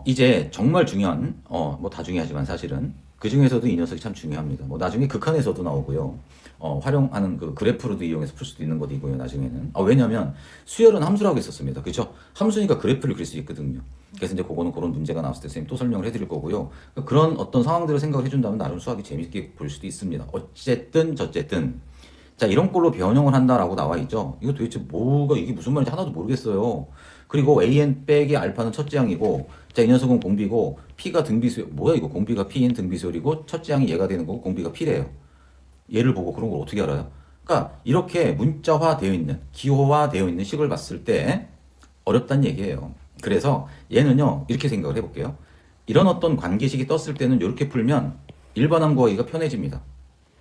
이제 정말 중요한, 뭐 다 중요하지만 사실은 그 중에서도 이 녀석이 참 중요합니다. 뭐 나중에 극한에서도 나오고요. 활용하는 그 그래프로도 이용해서 풀 수도 있는 것이고요, 나중에는. 왜냐면 수열은 함수라고 했었습니다. 그죠? 함수니까 그래프를 그릴 수 있거든요. 그래서 이제 그거는 그런 문제가 나왔을 때 선생님 또 설명을 해드릴 거고요. 그런 어떤 상황들을 생각을 해준다면 나름 수학이 재밌게 볼 수도 있습니다. 어쨌든, 저쨌든. 자, 이런 걸로 변형을 한다라고 나와 있죠. 이거 도대체 뭐가, 이게 무슨 말인지 하나도 모르겠어요. 그리고 an 빼기 알파는 첫째 항이고, 자, 이 녀석은 공비고, p가 등비수, 뭐야 이거 공비가 p인 등비수열이고, 첫째 항이 얘가 되는 거고, 공비가 p래요. 얘를 보고 그런 걸 어떻게 알아요? 그러니까 이렇게 문자화 되어 있는, 기호화 되어 있는 식을 봤을 때 어렵다는 얘기예요. 그래서 얘는요, 이렇게 생각을 해볼게요. 이런 어떤 관계식이 떴을 때는 이렇게 풀면 일반항 구하기가 편해집니다.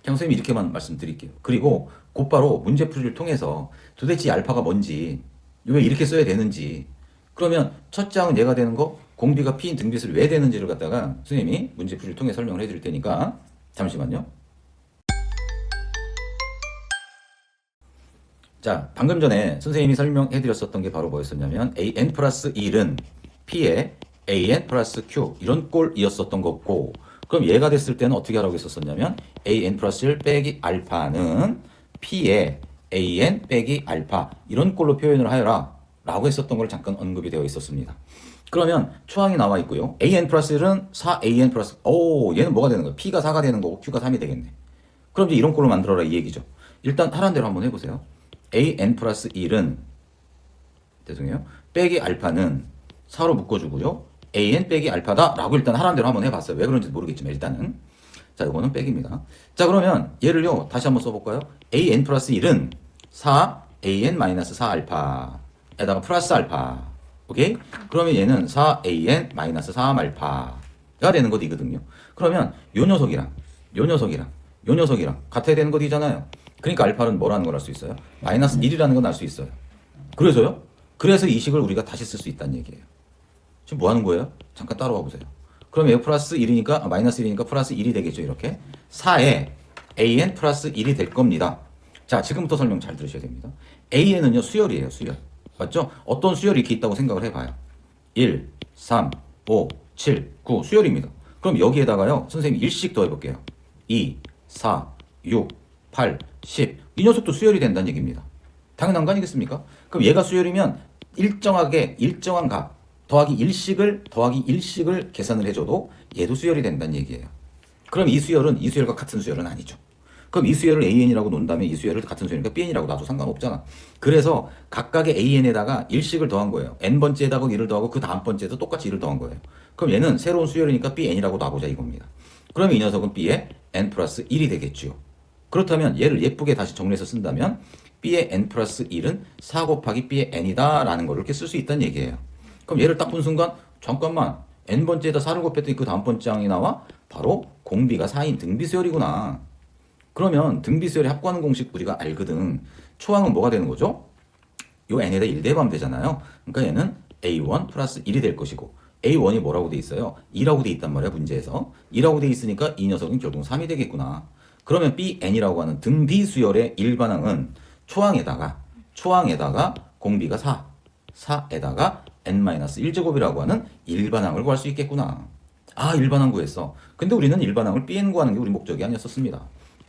그냥 선생님이 이렇게만 말씀드릴게요. 그리고 곧바로 문제풀이를 통해서 도대체 이 알파가 뭔지, 왜 이렇게 써야 되는지, 그러면 첫 장은 얘가 되는 거, 공비가 p인 등비수를 왜 되는지를 갖다가 선생님이 문제풀이를 통해 설명을 해드릴 테니까 잠시만요. 자, 방금 전에 선생님이 설명해드렸었던 게 바로 뭐였었냐면 an 플러스 1은 p에 an 플러스 q 이런 꼴이었었던 거고, 그럼 얘가 됐을 때는 어떻게 하라고 했었었냐면 an 플러스 1 빼기 알파는 p에 an 빼기 알파 이런 꼴로 표현을 하여라 라고 했었던 걸 잠깐 언급이 되어 있었습니다. 그러면 초항이 나와 있고요. an 플러스 1은 4an 플러스, 얘는 뭐가 되는 거야? p가 4가 되는 거고 q가 3이 되겠네. 그럼 이제 이런 꼴로 만들어라 이 얘기죠. 일단 하란 대로 한번 해보세요. an 플러스 1은 죄송해요. 빼기 알파는 4로 묶어주고요. an 빼기 알파다 라고 일단 하란 대로 한번 해봤어요. 왜 그런지 모르겠지만 일단은. 자, 이거는 빼기입니다. 자, 그러면 얘를요 다시 한번 써볼까요? an 플러스 1은 4 an 마이너스 4 알파에다가 플러스 알파. 오케이? 그러면 얘는 4an 마이너스 3 알파가 되는 것이거든요. 그러면 요 녀석이랑 요 녀석이랑 요 녀석이랑 같아야 되는 것이잖아요. 그러니까 알파는 뭐라는 걸 알 수 있어요? 마이너스 1이라는 건 알 수 있어요. 그래서요? 그래서 이 식을 우리가 다시 쓸 수 있다는 얘기예요. 지금 뭐 하는 거예요? 잠깐 따라와 보세요. 그럼 얘 플러스 1이니까, 마이너스 1이니까 플러스 1이 되겠죠, 이렇게. 4에 an 플러스 1이 될 겁니다. 자, 지금부터 설명 잘 들으셔야 됩니다. an은요, 수열이에요, 수열. 맞죠? 어떤 수열이 이렇게 있다고 생각을 해봐요. 1, 3, 5, 7, 9 수열입니다. 그럼 여기에다가요, 선생님이 1씩 더해볼게요. 2, 4, 6, 8, 10. 이 녀석도 수열이 된다는 얘기입니다. 당연한 거 아니겠습니까? 그럼 얘가 수열이면 일정한 값 더하기 1씩을 계산을 해줘도 얘도 수열이 된다는 얘기예요. 그럼 이 수열은 이 수열과 같은 수열은 아니죠. 그럼 이 수열을 an이라고 놓는다면 이 수열을 같은 수열이니까 bn이라고 놔도 상관없잖아. 그래서 각각의 an에다가 1씩을 더한 거예요. n번째에다가 1을 더하고 그 다음 번째에도 똑같이 1을 더한 거예요. 그럼 얘는 새로운 수열이니까 bn이라고 놔보자 이겁니다. 그러면 이 녀석은 b에 n 플러스 1이 되겠죠. 그렇다면 얘를 예쁘게 다시 정리해서 쓴다면 b의 n 플러스 1은 4 곱하기 b의 n이다 라는 걸 이렇게 쓸 수 있다는 얘기예요. 그럼 얘를 딱 본 순간 잠깐만 n번째에다 4를 곱했더니 그 다음 번째 항이 나와? 바로 공비가 4인 등비수열이구나. 그러면 등비수열의 합구하는 공식 우리가 알거든. 초항은 뭐가 되는 거죠? 요 n에다 1 대입하면 되잖아요. 그러니까 얘는 a1 플러스 1이 될 것이고 a1이 뭐라고 돼 있어요? 2라고 돼 있단 말이야 문제에서. 2라고 돼 있으니까 이 녀석은 결국 3이 되겠구나. 그러면 bn이라고 하는 등비수열의 일반항은 초항에다가 공비가 4에다가 n-1제곱이라고 하는 일반항을 구할 수 있겠구나. 일반항 구했어. 근데 우리는 일반항을 bn 구하는 게 우리 목적이 아니었었습니다.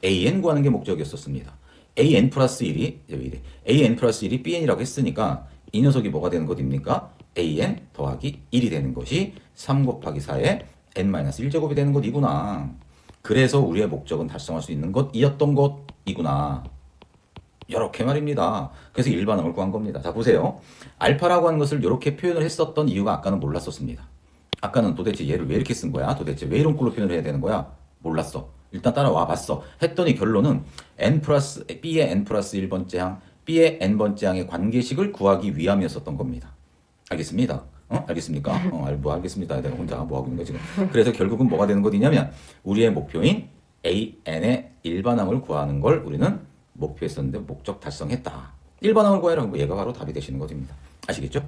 an 구하는 게 목적이었었습니다. an 플러스 1이 bn이라고 했으니까 이 녀석이 뭐가 되는 것입니까? an 더하기 1이 되는 것이 3 곱하기 4에 n-1제곱이 되는 것이구나. 그래서 우리의 목적은 달성할 수 있는 것이었던 것이구나. 이렇게 말입니다. 그래서 일반항을 구한 겁니다. 자, 보세요. 알파라고 하는 것을 이렇게 표현을 했었던 이유가 아까는 몰랐었습니다. 아까는 도대체 얘를 왜 이렇게 쓴 거야? 도대체 왜 이런 꼴로 표현을 해야 되는 거야? 몰랐어. 일단 따라와 봤어. 했더니 결론은 b의 n 플러스 1번째 항, b의 n번째 항의 관계식을 구하기 위함이었었던 겁니다. 알겠습니다? 알겠습니까? 뭐 알겠습니다. 내가 혼자 뭐 하고 있는 거지 지금. 그래서 결국은 뭐가 되는 것이냐면 우리의 목표인 an의 일반항을 구하는 걸 우리는 목표했었는데 목적 달성했다. 일반항을 구하라고 얘가 바로 답이 되시는 것입니다. 아시겠죠?